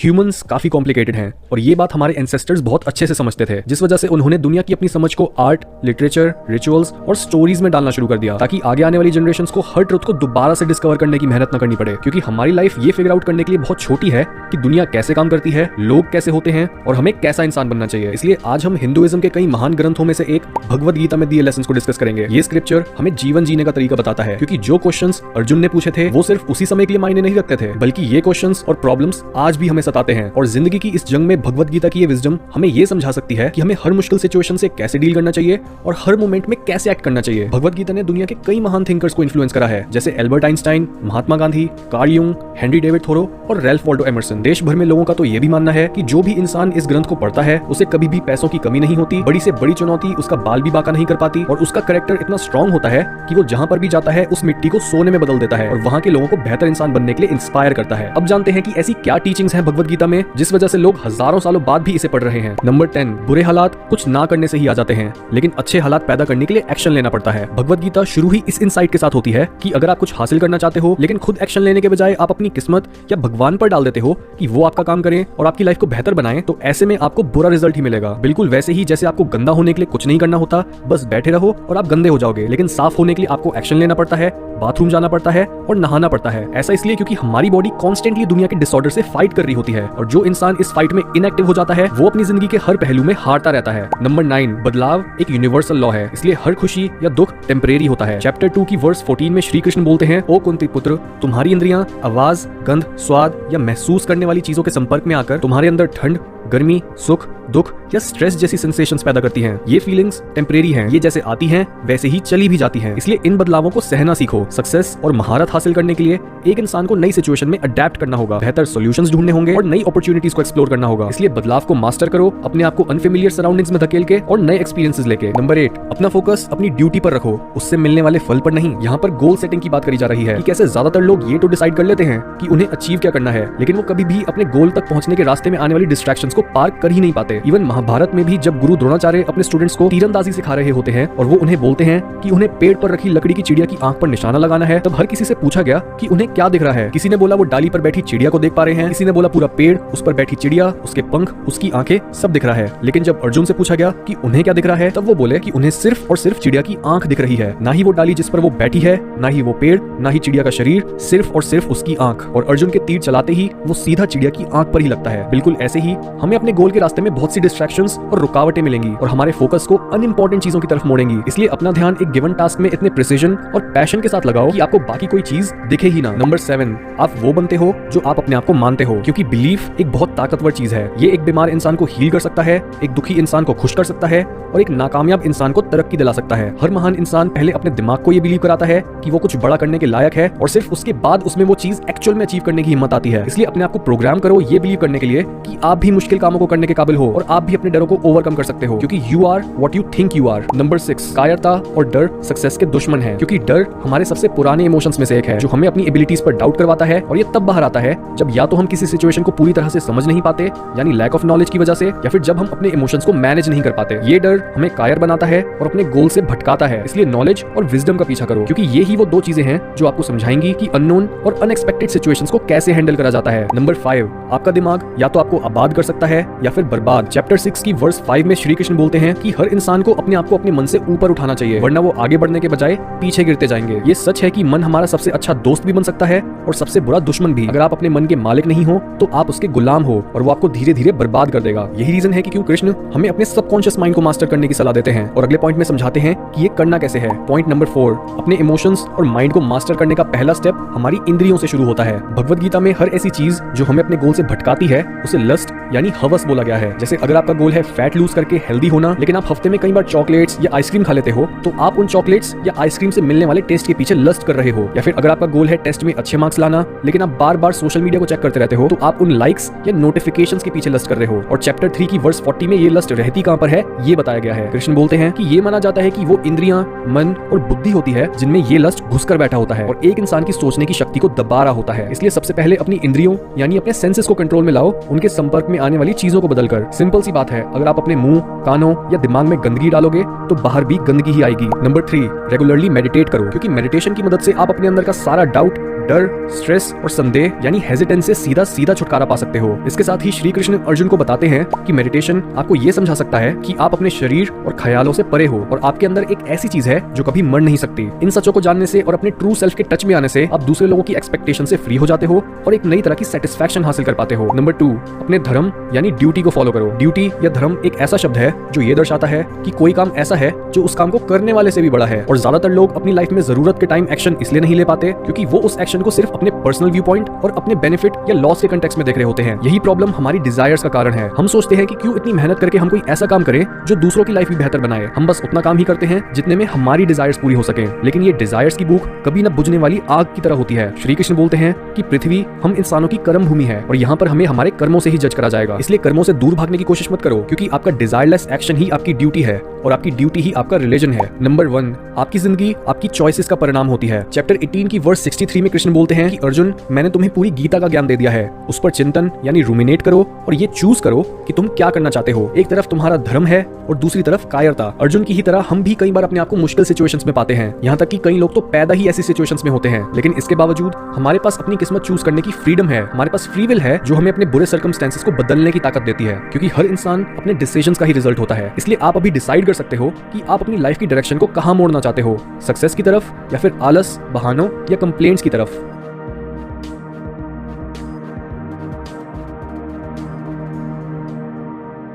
Humans काफी complicated हैं और ये बात हमारे एंसेस्टर्स बहुत अच्छे से समझते थे, जिस वजह से उन्होंने दुनिया की अपनी समझ को आर्ट, लिटरेचर, रिचुअल्स और स्टोरीज में डालना शुरू कर दिया, ताकि आगे आने वाली जनरेशंस को हर ट्रुथ को दोबारा से डिस्कवर करने की मेहनत न करनी पड़े। क्योंकि हमारी लाइफ ये फिगर आउट करने के लिए बहुत छोटी है कि दुनिया कैसे काम करती है, लोग कैसे होते हैं और हमें कैसा इंसान बनना चाहिए। इसलिए आज हम हिंदुइज्म के कई महान ग्रंथों में से एक भगवद गीता में दिए लेसन्स को डिस्कस करेंगे। ये स्क्रिप्चर हमें जीवन जीने का तरीका बताता है, क्योंकि जो क्वेश्चंस अर्जुन ने पूछे थे वो सिर्फ उसी समय के लिए मायने नहीं रखते थे, बल्कि ये क्वेश्चंस और प्रॉब्लम्स आज भी हमें सताते हैं। और जिंदगी की इस जंग में भगवद गीता की ये विजडम हमें ये समझा सकती है कि हमें हर मुश्किल सिचुएशन से कैसे डील करना चाहिए और हर मोमेंट में कैसे एक्ट करना चाहिए। भगवद गीता ने दुनिया के कई महान थिंकर्स को इन्फ्लुएंस करा है, जैसे Albert Einstein, Mahatma Gandhi, Carl Jung, Henry David Thoreau और रैल्फ वॉल्डो एमर्सन। देश भर में लोगों का तो ये भी मानना है कि जो भी इंसान इस ग्रंथ को पढ़ता है उसे कभी भी पैसों की कमी नहीं होती, बड़ी से बड़ी चुनौती उसका बाल भी बाका नहीं कर पाती और उसका कैरेक्टर इतना स्ट्रॉन्ग होता है कि वो जहां पर भी जाता है उस मिट्टी को सोने में बदल देता है और वहां के लोगों को बेहतर इंसान बनने के लिए इंस्पायर करता है। अब जानते हैं कि ऐसी क्या टीचिंग्स हैं भगवद गीता में जिस वजह से लोग हजारों सालों बाद भी इसे पढ़ रहे हैं। नंबर 10, बुरे हालात कुछ ना करने से ही आ जाते हैं, लेकिन अच्छे हालात पैदा करने के लिए एक्शन लेना पड़ता है। भगवद गीता शुरू ही इस इनसाइट के साथ होती है कि अगर आप कुछ हासिल करना चाहते हो लेकिन खुद एक्शन लेने के बजाय आप अपनी किस्मत या भगवान पर डाल देते हो कि वो आपका काम करें और आपकी लाइफ को बेहतर बनाएं, तो ऐसे में आपको बुरा रिजल्ट ही मिलेगा। बिल्कुल वैसे ही जैसे आपको गंदा होने के लिए कुछ नहीं करना होता, बस बैठे रहो और आप गंदे हो जाओगे, लेकिन साफ होने के लिए आपको एक्शन लेना पड़ता है, बाथरूम जाना पड़ता है और नहाना पड़ता है। ऐसा इसलिए क्योंकि हमारी बॉडी कॉन्स्टेंटली दुनिया के डिसऑर्डर से फाइट कर रही होती है और जो इंसान इस फाइट में इनएक्टिव हो जाता है वो अपनी जिंदगी के हर पहलू में हारता रहता है। नंबर 9, बदलाव एक यूनिवर्सल लॉ है, इसलिए हर खुशी या दुख टेम्परेरी होता है। चैप्टर 2 की वर्स 14 में श्री कृष्ण बोलते हैं, ओ कुंती पुत्र, तुम्हारी इंद्रियां आवाज, गंध, स्वाद या महसूस करने वाली चीजों के संपर्क में आकर तुम्हारे अंदर ठंड, गर्मी, सुख, दुख या स्ट्रेस जैसी सेंसेशंस पैदा करती हैं। ये फीलिंग्स टेम्परेरी हैं, ये जैसे आती हैं वैसे ही चली भी जाती हैं, इसलिए इन बदलावों को सहना सीखो। सक्सेस और महारत हासिल करने के लिए एक इंसान को नई सिचुएशन में अडेप्ट करना होगा, बेहतर सॉल्यूशंस ढूंढने होंगे और नई अपॉर्चुनिटीज को एक्सप्लोर करना होगा। इसलिए बदलाव को मास्टर करो, अपने आप को अनफेमिलियर सराउंडिंग्स में धकेल के और नए एक्सपीरियंसेस लेके। नंबर 8, अपना फोकस अपनी ड्यूटी पर रखो, उससे मिलने वाले फल पर नहीं। यहाँ पर गोल सेटिंग की बात करी जा रही है कि कैसे ज्यादातर लोग ये तो डिसाइड कर लेते हैं कि उन्हें अचीव क्या करना है, लेकिन वो कभी भी अपने गोल तक पहुंचने के रास्ते में आने वाली डिस्ट्रैक्शंस को पार कर ही नहीं पाते। इवन महाभारत में भी जब गुरु द्रोणाचार्य अपने स्टूडेंट्स को तीरंदाजी सिखा रहे होते हैं और वो उन्हें बोलते हैं कि उन्हें पेड़ पर रखी लकड़ी की चिड़िया की आंख पर निशाना लगाना है, तब हर किसी से पूछा गया कि उन्हें क्या दिख रहा है। किसी ने बोला वो डाली पर बैठी चिड़िया को देख पा रहे हैं, किसी ने बोला पूरा पेड़, उस पर बैठी चिड़िया, उसके पंख, उसकी आंखें, सब दिख रहा है। लेकिन जब अर्जुन से पूछा गया कि उन्हें क्या दिख रहा है, तब वो बोले कि उन्हें सिर्फ और सिर्फ चिड़िया की आंख दिख रही है, ना ही वो डाली जिस पर वो बैठी है, ना ही वो पेड़, ना ही चिड़िया का शरीर, सिर्फ और सिर्फ उसकी आंख। और अर्जुन के तीर चलाते ही वो सीधा चिड़िया की आंख पर ही लगता है। बिल्कुल ऐसे ही हमें अपने गोल के रास्ते में बहुत सी डिस्ट्रैक्शंस और रुकावटें मिलेंगी और हमारे फोकस को अनइंपॉर्टेंट चीजों की तरफ मोड़ेंगी। इसलिए अपना ध्यान एक गिवन टास्क में इतने प्रिसीजन और पैशन के साथ लगाओ कि आपको बाकी कोई चीज दिखे ही ना। नंबर 7, आप वो बनते हो जो आप अपने आप को मानते हो, क्योंकि बिलीफ एक बहुत ताकतवर चीज है। ये एक बीमार इंसान को हील कर सकता है, एक दुखी इंसान को खुश कर सकता है और एक नाकामयाब इंसान को तरक्की दिला सकता है। हर महान इंसान पहले अपने दिमाग को ये बिलीव कराता है कि वो कुछ बड़ा करने के लायक है और सिर्फ उसके बाद उसमें वो चीज एक्चुअल में अचीव करने की हिम्मत आती है। इसलिए अपने आप को प्रोग्राम करो ये बिलीव करने के लिए कि आप भी मुश्किल कामों को करने के काबिल हो और आप भी अपने डरों को ओवरकम कर सकते हो, क्योंकि you are what you think you are. Number 6, कायरता और डर सक्सेस के दुश्मन है, क्योंकि डर हमारे सबसे पुराने इमोशंस में से एक है जो हमें अपनी एबिलिटीज पर डाउट करवाता है और ये तब बाहर आता है जब या तो हम किसी सिचुएशन को पूरी तरह से समझ नहीं पाते, यानी लैक ऑफ नॉलेज की वजह से, या फिर जब हम अपने इमोशंस को मैनेज नहीं कर पाते। ये डर हमें कायर बनाता है और अपने गोल से भटकाता है। इसलिए नॉलेज और विजडम का पीछा करो, क्योंकि ये ही वो दो चीजें हैं जो आपको समझाएंगी कि अननोन और अनएक्सपेक्टेड सिचुएशंस को कैसे हैंडल करा जाता है। नंबर 5, आपका दिमाग या तो आपको आबाद कर सकता है या फिर बर्बाद। चैप्टर 6 की वर्स 5 में श्री कृष्ण बोलते हैं कि हर इंसान को अपने आप को अपने मन से ऊपर उठाना चाहिए, वरना वो आगे बढ़ने के बजाय पीछे गिरते जाएंगे। ये सच है कि मन हमारा सबसे अच्छा दोस्त भी बन सकता है और सबसे बुरा दुश्मन भी। अगर आप अपने मन के मालिक नहीं हो तो आप उसके गुलाम हो और वो आपको धीरे धीरे बर्बाद कर देगा। यही रीजन है कि क्यों कृष्ण हमें अपने सबकॉन्शियस माइंड को मास्टर करने की सलाह देते हैं और अगले पॉइंट में समझाते हैं कि ये करना कैसे है। पॉइंट नंबर 4, अपने इमोशंस और माइंड को मास्टर करने का पहला स्टेप हमारी इंद्रियों से शुरू होता है। भगवद गीता में हर ऐसी चीज जो हमें अपने गोल से भटकाती है उसे लस्ट यानी हवस बोला गया है। जैसे अगर आपका गोल है फैट लूज करके हेल्दी होना, लेकिन आप हफ्ते में कई बार चॉकलेट्स या आइसक्रीम खा लेते हो, तो आप उन चॉकलेट्स या आइसक्रीम से मिलने वाले टेस्ट के पीछे लस्ट कर रहे हो। या फिर अगर आपका गोल है टेस्ट में अच्छे मार्क्स लाना, लेकिन आप बार बार सोशल मीडिया को चेक करते रहते हो, तो आप उन लाइक्स या नोटिफिकेशंस के पीछे लस्ट कर रहे हो। और चैप्टर 3 की वर्स 40 में ये लस्ट रहती कहां पर है ये बताया गया है। कृष्ण बोलते हैं कि ये माना जाता है कि वो इंद्रियां, मन और बुद्धि होती है जिनमें ये लस्ट घुसकर बैठा होता है और एक इंसान की सोचने की शक्ति को दबा रहा होता है। इसलिए सबसे पहले अपनी इंद्रियों यानी अपने सेंसेस को कंट्रोल में लाओ, उनके संपर्क में आने वाली चीजों को बदलकर। सिंपल सी बात है, अगर आप अपने मुंह, कानों या दिमाग में गंदगी डालोगे तो बाहर भी गंदगी ही आएगी। नंबर 3, रेगुलरली मेडिटेट करो, क्योंकि मेडिटेशन की मदद से आप अपने अंदर का सारा डाउट, डर, स्ट्रेस और संदेह यानी हेजिटेंस से सीधा सीधा छुटकारा पा सकते हो। इसके साथ ही श्री कृष्ण अर्जुन को बताते हैं कि मेडिटेशन आपको ये समझा सकता है कि आप अपने शरीर और ख्यालों से परे हो और आपके अंदर एक ऐसी चीज है जो कभी मर नहीं सकती। इन सचों को जानने से और अपने ट्रू सेल्फ के टच में आने से आप दूसरे लोगों की एक्सपेक्टेशन से फ्री हो जाते हो और एक नई तरह की सेटिस्फैक्शन हासिल कर पाते हो। नंबर 2, अपने धर्म यानी ड्यूटी को फॉलो करो। ड्यूटी या धर्म एक ऐसा शब्द है जो ये दर्शाता है कि कोई काम ऐसा है जो उस काम को करने वाले से भी बड़ा है। और ज्यादातर लोग अपनी लाइफ में जरूरत के टाइम एक्शन इसलिए नहीं ले पाते क्योंकि वो उस एक्शन को सिर्फ अपने पर्सनल व्यू पॉइंट और अपने बेनिफिट या लॉस के कंटेक्स्ट में देख रहे होते हैं। यही प्रॉब्लम हमारी डिजायर्स का कारण है। हम सोचते हैं कि क्यों इतनी मेहनत करके हम कोई ऐसा काम करें जो दूसरों की लाइफ भी बेहतर बनाए। हम बस उतना काम ही करते हैं जितने में हमारी डिजायर्स पूरी हो सके। लेकिन ये डिजायर्स की भूख कभी न बुझने वाली आग की तरह होती है। श्री कृष्ण बोलते हैं कि पृथ्वी हम इंसानों की कर्म भूमि है और यहाँ पर हमें हमारे कर्मों से ही जज करा जाएगा। इसलिए कर्मों से दूर भागने की कोशिश मत करो क्योंकि आपका डिजायरलेस एक्शन ही आपकी ड्यूटी है और आपकी ड्यूटी ही आपका रिलीजन है। नंबर 1, आपकी जिंदगी आपकी चॉइसेस का परिणाम होती है। चैप्टर 18 की वर्स 63 में कृष्ण बोलते हैं कि अर्जुन, मैंने तुम्हें पूरी गीता का ज्ञान दे दिया है, उस पर चिंतन यानी रूमिनेट करो और ये चूज करो कि तुम क्या करना चाहते हो। एक तरफ तुम्हारा धर्म है और दूसरी तरफ कायरता। अर्जुन की ही तरह हम भी कई बार अपने आप को मुश्किल सिचुएशंस में पाते हैं। यहाँ तक कि कई लोग तो पैदा ही ऐसी सिचुएशंस में होते हैं, लेकिन इसके बावजूद हमारे पास अपनी किस्मत चूज करने की फ्रीडम है। हमारे पास फ्री विल है जो हमें अपने बुरे सर्कमस्टेंसेस को बदलने की ताकत देती है क्योंकि हर इंसान अपने डिसीजंस का ही रिजल्ट होता है। इसलिए आप अभी डिसाइड कर सकते हो कि आप अपनी लाइफ की डायरेक्शन को कहां मोड़ना चाहते हो, सक्सेस की तरफ या फिर आलस, बहानों या कंप्लेंट्स की तरफ।